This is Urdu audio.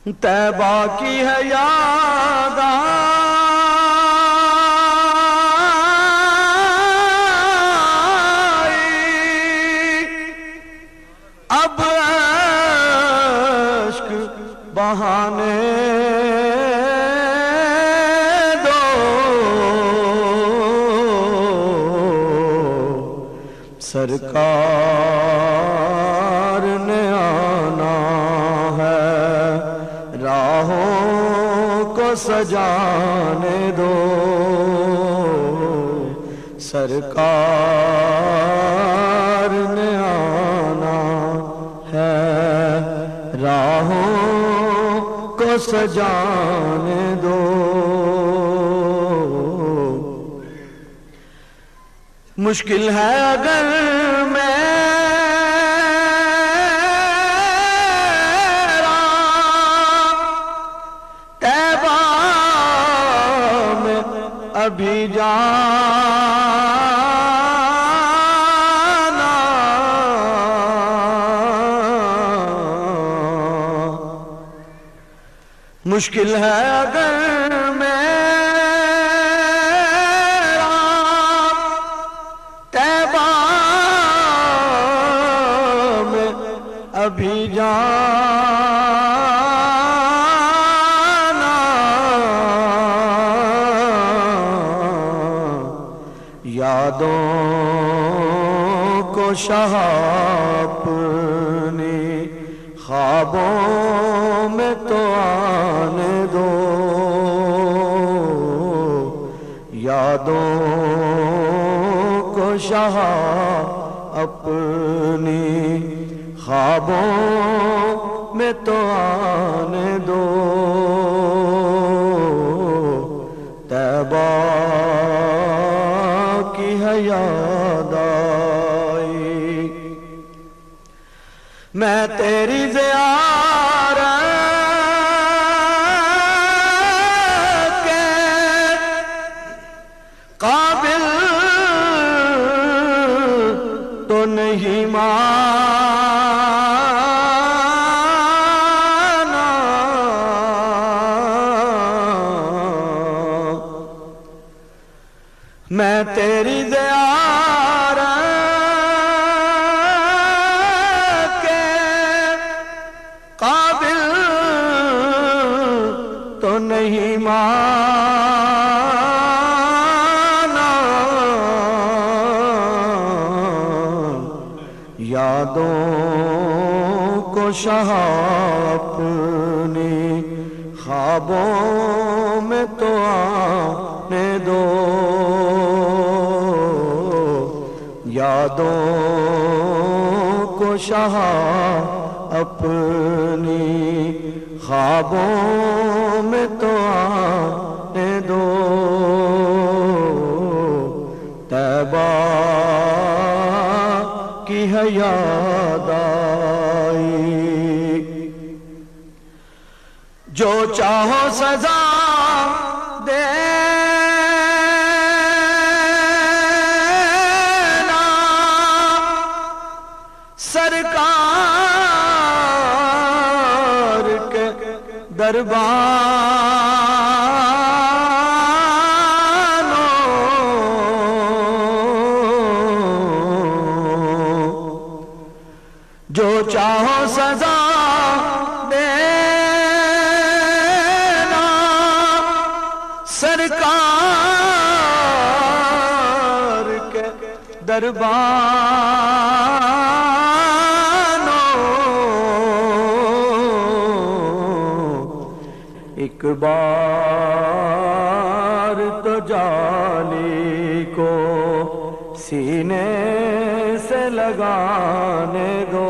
طیبہ کی ہے یاد آئی، اب عشق بہانے دو، سرکار نے آنا ہے، راہوں کو سجانے دو، سرکار نے آنا ہے، راہوں کو سجانے دو۔ مشکل ہے اگر میرا طیبہ میں ابھی جانا، مشکل ہے اگر ابھی جانا، یادوں کو شاہ اپنی خوابوں میں تو آنے دو، یادوں کو شاہ اپنی خوابوں میں تو آنے دو، طیبہ کی ہے یاد آئی، میں تیری زیارت کے قابل تو نہیں میں تیری زیارت کے قابل تو نہیں مانا، یادوں کو شاہ اپنی خوابوں میں تو آنے دو، یادوں کو شاہ اپنی خوابوں میں تو آنے دو، طیبہ کی ہے یاد آئی، جو چاہو سزا دے سرکار کے دربانوں، جو چاہو سزا دینا سرکار کے دربانوں، ایک بار تو جالی کو سینے سے لگانے دو،